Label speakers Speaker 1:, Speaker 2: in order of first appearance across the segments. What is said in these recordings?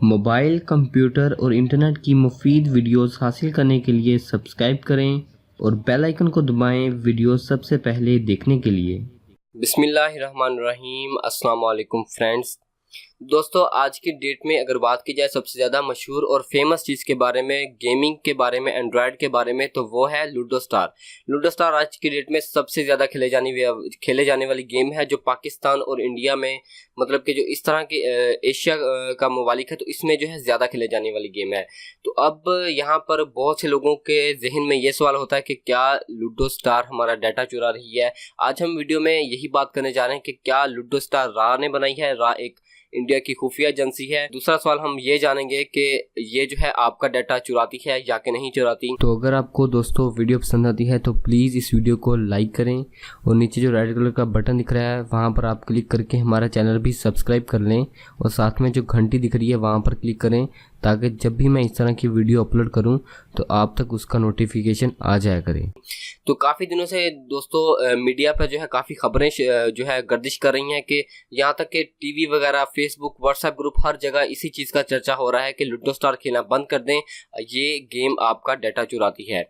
Speaker 1: Mobile, computer और internet की मुफीद वीडियोस हासिल करने के लिए सब्सक्राइब करें और बेल आइकन को दबाएं वीडियोस सबसे पहले देखने के लिए।
Speaker 2: बिस्मिल्लाहिर्रहमानिर्रहीम। अस्सलाम वालेकुम फ्रेंड्स। दोस्तों, आज की डेट में अगर बात की जाए सबसे ज़्यादा मशहूर और फेमस चीज़ के बारे में, गेमिंग के बारे में, एंड्रॉयड के बारे में, तो वो है लूडो स्टार। लूडो स्टार आज की डेट में सबसे ज़्यादा खेले जाने वाली गेम है, जो पाकिस्तान और इंडिया में, मतलब कि जो इस तरह की एशिया का ममालिक है, तो इसमें जो है ज़्यादा खेले जाने वाली गेम है। तो अब यहाँ पर बहुत से लोगों के जहन में ये सवाल होता है कि क्या लूडो स्टार हमारा डाटा चुरा रही है। आज हम वीडियो में यही बात करने जा रहे हैं कि क्या लूडो स्टार रा ने बनाई है। रा एक इंडिया की खुफिया एजेंसी है। दूसरा सवाल हम ये जानेंगे कि ये जो है आपका डाटा चुराती है या कि नहीं चुराती।
Speaker 1: तो अगर आपको दोस्तों वीडियो पसंद आती है तो प्लीज़ इस वीडियो को लाइक करें और नीचे जो रेड कलर का बटन दिख रहा है वहाँ पर आप क्लिक करके हमारा चैनल भी सब्सक्राइब कर लें और साथ में जो घंटी दिख रही है वहाँ पर क्लिक करें, ताकि जब भी मैं इस तरह की वीडियो अपलोड करूं तो आप तक उसका नोटिफिकेशन आ जाया करे।
Speaker 2: तो काफ़ी दिनों से दोस्तों मीडिया पर जो है काफ़ी खबरें जो है गर्दिश कर रही हैं कि यहाँ तक कि टीवी वगैरह, फेसबुक, व्हाट्सएप ग्रुप, हर जगह इसी चीज़ का चर्चा हो रहा है कि लूडो स्टार खेलना बंद कर दें, ये गेम आपका डाटा चुराती है।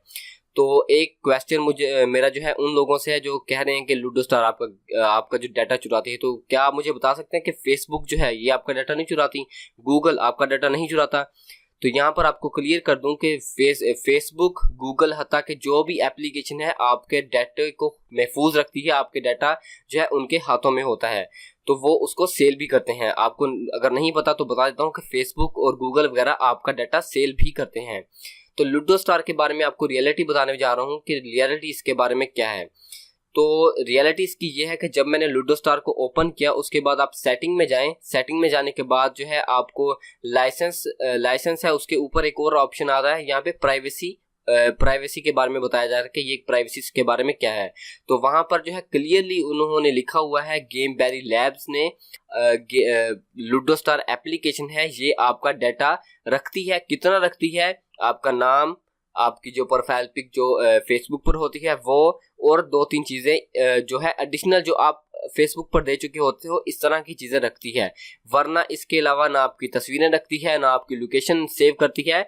Speaker 2: तो एक क्वेश्चन मेरा जो है उन लोगों से है जो कह रहे हैं कि लूडो स्टार आपका जो डाटा चुराती है। तो क्या आप मुझे बता सकते हैं कि फेसबुक जो है ये आपका डाटा नहीं चुराती, गूगल आपका डाटा नहीं चुराता? तो यहाँ पर आपको क्लियर कर दूं कि फेसबुक, गूगल, हत्ता कि जो भी एप्लीकेशन है आपके डाटे को महफूज रखती है, आपके डाटा जो है उनके हाथों में होता है, तो वो उसको सेल भी करते हैं। आपको अगर नहीं पता तो बता देता हूँ कि फेसबुक और गूगल वगैरह आपका डाटा सेल भी करते हैं। तो लूडो स्टार के बारे में आपको रियलिटी बताने जा रहा हूँ कि रियलिटी इसके बारे में क्या है। तो रियलिटी इसकी ये है कि जब मैंने लूडो स्टार को ओपन किया उसके बाद आप सेटिंग में जाएं। सेटिंग में जाने के बाद जो है आपको लाइसेंस है, उसके ऊपर एक और ऑप्शन आ रहा है, यहाँ पे प्राइवेसी के बारे में बताया जा रहा है कि ये प्राइवेसी के बारे में क्या है। तो वहां पर जो है क्लियरली उन्होंने लिखा हुआ है, गेम बेरी लैब्स ने लूडो स्टार एप्लीकेशन है, ये आपका डाटा रखती है। कितना रखती है? आपका नाम, आपकी जो प्रोफाइल पिक जो फेसबुक पर होती है वो, और 2-3 चीज़ें जो है एडिशनल जो आप फेसबुक पर दे चुके होते हो, इस तरह की चीज़ें रखती है। वरना इसके अलावा ना आपकी तस्वीरें रखती है, ना आपकी लोकेशन सेव करती है।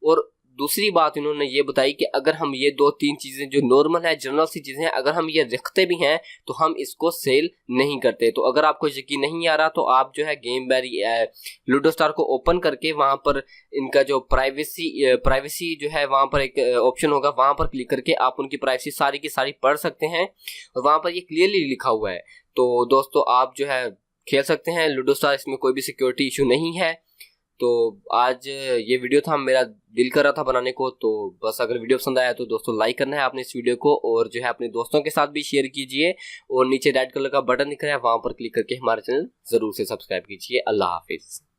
Speaker 2: और दूसरी बात इन्होंने ये बताई कि अगर हम ये 2-3 चीज़ें जो नॉर्मल है, जनरल सी चीज़ें हैं, अगर हम ये रखते भी हैं तो हम इसको सेल नहीं करते। तो अगर आपको यकीन नहीं आ रहा तो आप जो है गेम बेरी लूडो स्टार को ओपन करके वहाँ पर इनका जो प्राइवेसी जो है, वहाँ पर एक ऑप्शन होगा, वहाँ पर क्लिक करके आप उनकी प्राइवेसी सारी की सारी पढ़ सकते हैं और वहाँ पर ये क्लियरली लिखा हुआ है। तो दोस्तों आप जो है खेल सकते हैं लूडो स्टार, इसमें कोई भी सिक्योरिटी इशू नहीं है। तो आज ये वीडियो था, मेरा दिल कर रहा था बनाने को, तो बस अगर वीडियो पसंद आया तो दोस्तों लाइक करना है आपने इस वीडियो को, और जो है अपने दोस्तों के साथ भी शेयर कीजिए, और नीचे रेड कलर का बटन दिख रहा है वहाँ पर क्लिक करके हमारे चैनल ज़रूर से सब्सक्राइब कीजिए। अल्लाह हाफिज़।